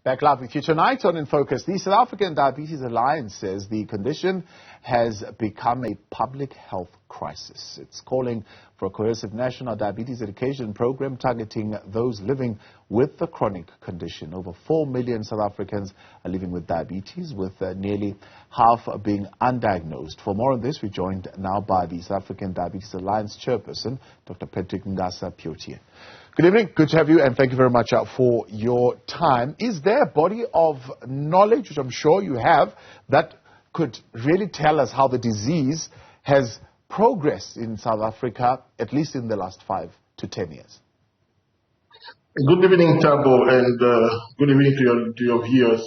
Back live with you tonight on In Focus. The South African Diabetes Alliance says the condition has become a public health crisis. It's calling for a cohesive national diabetes education program targeting those living with the chronic condition. Over 4 million South Africans are living with diabetes, with nearly half being undiagnosed. For more on this, we're joined now by the South African Diabetes Alliance Chairperson, Dr. Patrick Ngassa Piotie. Good evening. Good to have you, and thank you very much for your time. Is there a body of knowledge, which I'm sure you have, that could really tell us how the disease has progressed in South Africa, at least in the last 5 to 10 years? Good evening, Tabo, and good evening to your viewers.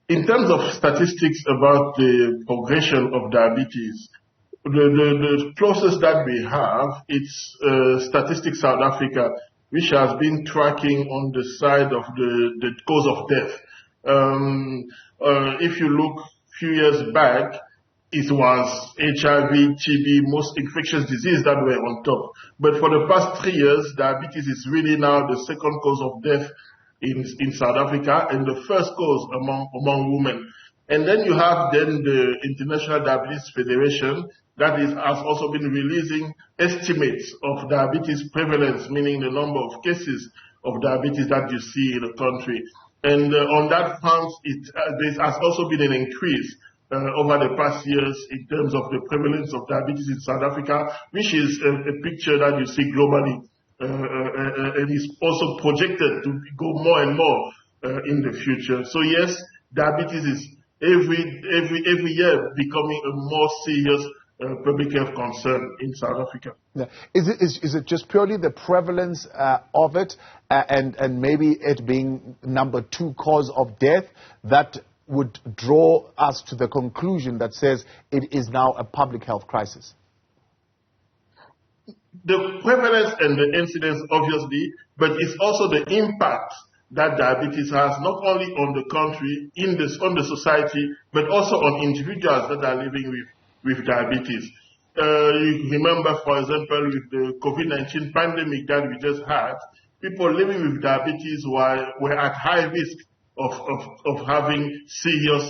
In terms of statistics about the progression of diabetes, the closest that we have, it's Statistics South Africa, which has been tracking on the side of the cause of death. If you look a few years back, it was HIV, TB, most infectious disease that were on top. But for the past 3 years, diabetes is really now the second cause of death in South Africa and the first cause among women. And then you have the International Diabetes Federation that has also been releasing estimates of diabetes prevalence, meaning the number of cases of diabetes that you see in the country. And on that front, there has also been an increase over the past years in terms of the prevalence of diabetes in South Africa, which is a picture that you see globally, and is also projected to go more and more in the future. So yes, diabetes is every year becoming a more serious public health concern in South Africa. Yeah. Is it just purely the prevalence of it and maybe it being number 2 cause of death that would draw us to the conclusion that says it is now a public health crisis? The prevalence and the incidence, obviously, but it's also the impact that diabetes has not only on the country, on the society, but also on individuals that are living with diabetes. You remember, for example, with the COVID-19 pandemic that we just had, people living with diabetes were at high risk of having serious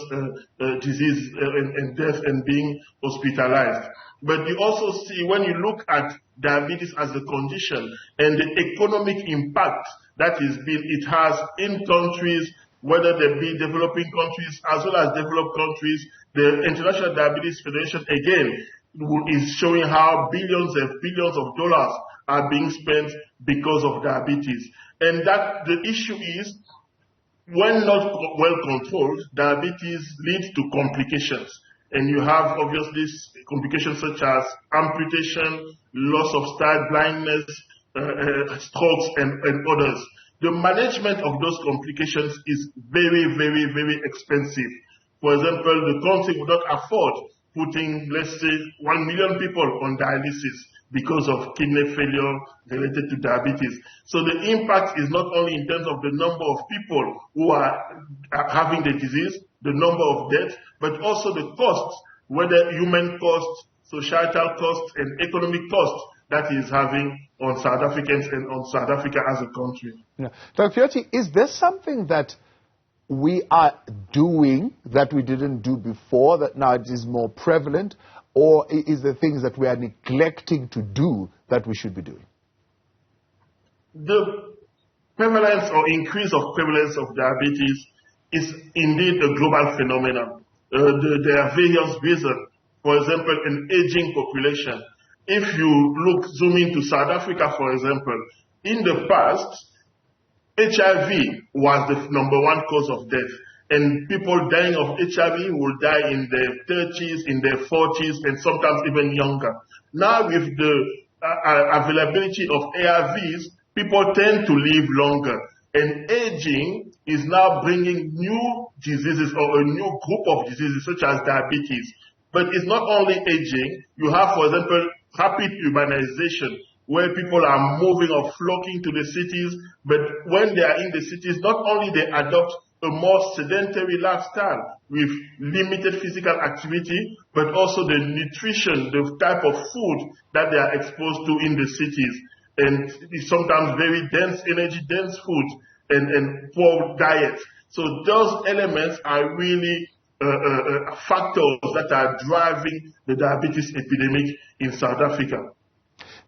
disease and death and being hospitalized. But you also see, when you look at diabetes as a condition and the economic impact that it has in countries, whether they be developing countries as well as developed countries, the International Diabetes Federation, again, is showing how billions and billions of dollars are being spent because of diabetes. And that the issue is, when not well controlled, diabetes leads to complications. And you have, obviously, complications such as amputation, loss of sight, blindness, strokes, and others. The management of those complications is very, very, very expensive. For example, the country would not afford putting, let's say, 1 million people on dialysis because of kidney failure related to diabetes. So the impact is not only in terms of the number of people who are having the disease, the number of deaths, but also the costs, whether human costs, societal costs, and economic costs that is having on South Africans and on South Africa as a country. Yeah. Dr. Piotie, is there something that we are doing that we didn't do before, that now it is more prevalent, or is there things that we are neglecting to do that we should be doing? The prevalence or increase of prevalence of diabetes is indeed a global phenomenon. There are various reasons. For example, an aging population. If you zoom into South Africa, for example, in the past, HIV was the number 1 cause of death. And people dying of HIV will die in their 30s, in their 40s, and sometimes even younger. Now, with the availability of ARVs, people tend to live longer. And aging is now bringing new diseases or a new group of diseases such as diabetes. But it's not only aging. You have, for example, rapid urbanization, where people are moving or flocking to the cities. But when they are in the cities, not only they adopt a more sedentary lifestyle with limited physical activity, but also the nutrition, the type of food that they are exposed to in the cities. And it's sometimes very dense, energy-dense food. and poor diet. So those elements are really factors that are driving the diabetes epidemic in South Africa.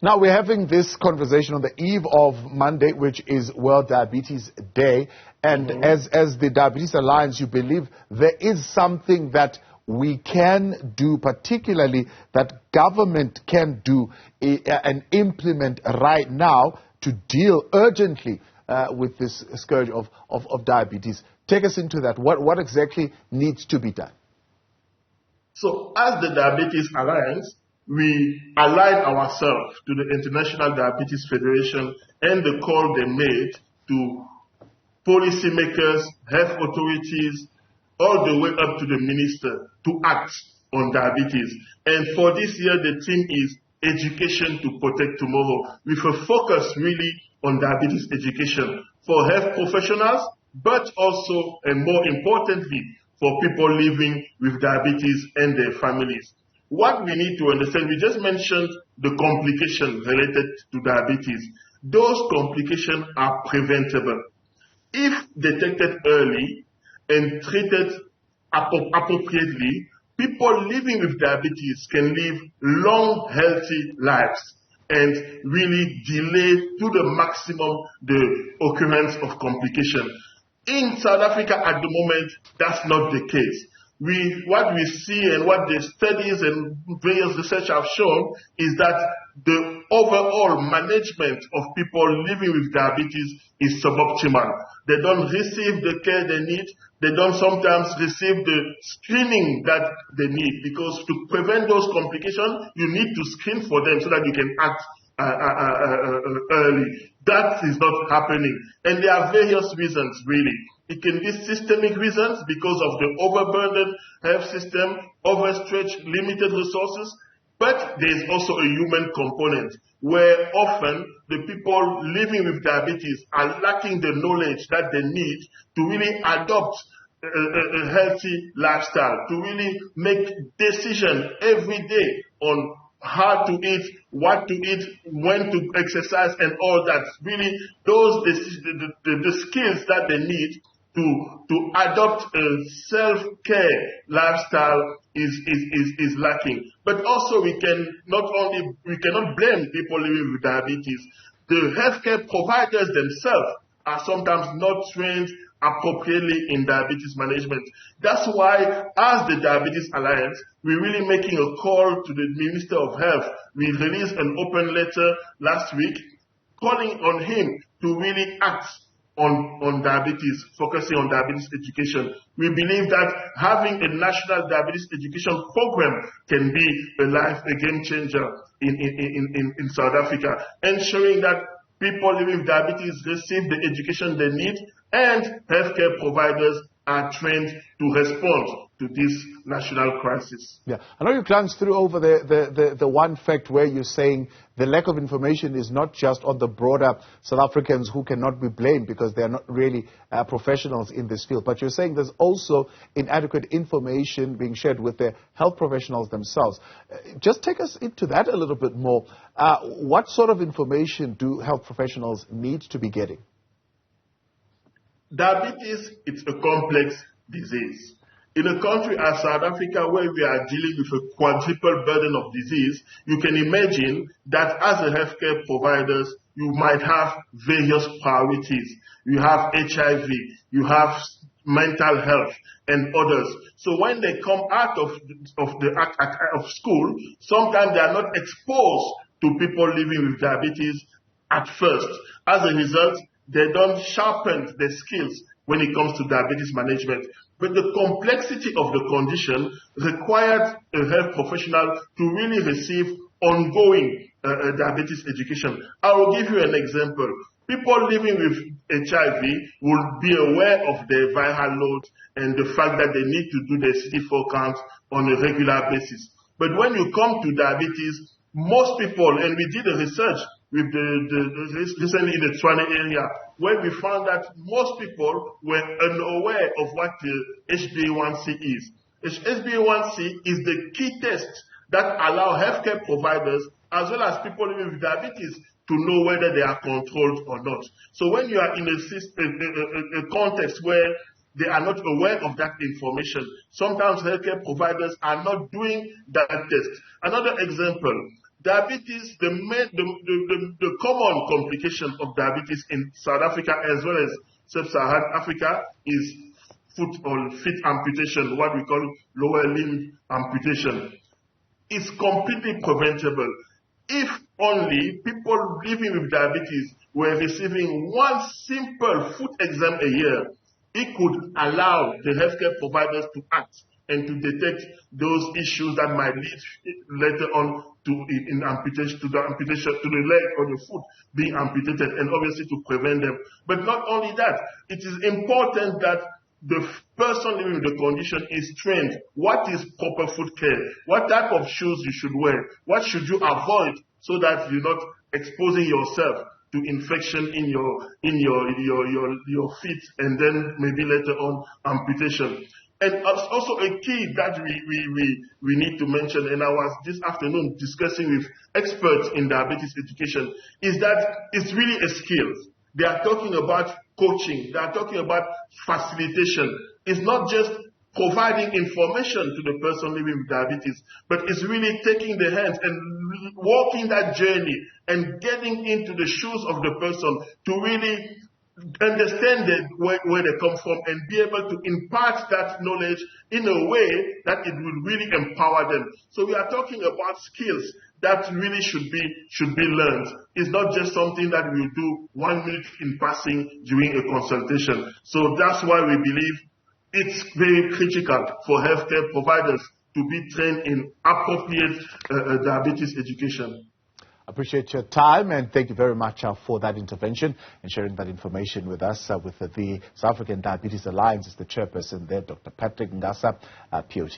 Now, we're having this conversation on the eve of Monday, which is World Diabetes Day. And as the Diabetes Alliance, you believe there is something that we can do, particularly that government can do and implement right now to deal urgently with this scourge of diabetes. Take us into that. What exactly needs to be done? So as the Diabetes Alliance, we align ourselves to the International Diabetes Federation and the call they made to policymakers, health authorities, all the way up to the minister to act on diabetes. And for this year, the theme is Education to Protect Tomorrow, with a focus really on diabetes education for health professionals, but also, and more importantly, for people living with diabetes and their families. What we need to understand, we just mentioned the complications related to diabetes. Those complications are preventable. If detected early and treated appropriately, people living with diabetes can live long, healthy lives and really delay to the maximum the occurrence of complications. In South Africa at the moment, that's not the case. What we see and what the studies and various research have shown is that the overall management of people living with diabetes is suboptimal. They don't receive the care they need. They don't sometimes receive the screening that they need, because to prevent those complications, you need to screen for them so that you can act early. That is not happening. And there are various reasons, really. It can be systemic reasons because of the overburdened health system, overstretched, limited resources. But there is also a human component where often the people living with diabetes are lacking the knowledge that they need to really adopt a healthy lifestyle, to really make decisions every day on how to eat, what to eat, when to exercise, and all that. Really, the skills that they need to adopt a self-care lifestyle is lacking. But also we cannot blame people living with diabetes. The healthcare providers themselves are sometimes not trained appropriately in diabetes management. That's why, as the Diabetes Alliance, we're really making a call to the Minister of Health. We released an open letter last week calling on him to really act on diabetes, focusing on diabetes education. We believe that having a national diabetes education program can be a game changer in South Africa, ensuring that people living with diabetes receive the education they need and healthcare providers are trained to respond to this national crisis. Yeah, I know you glanced through over the one fact where you're saying the lack of information is not just on the broader South Africans who cannot be blamed because they're not really professionals in this field, but you're saying there's also inadequate information being shared with the health professionals themselves. Just take us into that a little bit more. What sort of information do health professionals need to be getting? Diabetes, it's a complex disease. In a country as South Africa, where we are dealing with a quadruple burden of disease, you can imagine that as a healthcare providers, you might have various priorities. You have HIV, you have mental health, and others. So when they come out of school, sometimes they are not exposed to people living with diabetes at first. As a result, they don't sharpen their skills when it comes to diabetes management. But the complexity of the condition required a health professional to really receive ongoing diabetes education. I will give you an example. People living with HIV will be aware of their viral load and the fact that they need to do their CD4 count on a regular basis. But when you come to diabetes, most people, and we did a research with recently in the Tshwane area, where we found that most people were unaware of what the HbA1c is. HbA1c is the key test that allow healthcare providers as well as people living with diabetes to know whether they are controlled or not. So when you are in a context where they are not aware of that information, sometimes healthcare providers are not doing that test. Another example, diabetes, the common complication of diabetes in South Africa as well as Sub-Saharan Africa is foot or feet amputation, what we call lower limb amputation. It's completely preventable. If only people living with diabetes were receiving one simple foot exam a year, it could allow the healthcare providers to act and to detect those issues that might lead later on to amputation, to the leg or the foot being amputated, and obviously to prevent them. But not only that, it is important that the person living with the condition is trained. What is proper foot care? What type of shoes you should wear? What should you avoid so that you're not exposing yourself to infection in your feet and then maybe later on amputation? And also a key that we need to mention, and I was this afternoon discussing with experts in diabetes education, is that it's really a skill. They are talking about coaching. They are talking about facilitation. It's not just providing information to the person living with diabetes, but it's really taking the hands and walking that journey and getting into the shoes of the person to really understand where they come from and be able to impart that knowledge in a way that it will really empower them. So we are talking about skills that really should be learned. It's not just something that we'll do 1 minute in passing during a consultation. So that's why we believe it's very critical for healthcare providers to be trained in appropriate diabetes education. I appreciate your time, and thank you very much for that intervention and sharing that information with us. With the South African Diabetes Alliance is the chairperson there, Dr. Patrick Ngassa Piotie.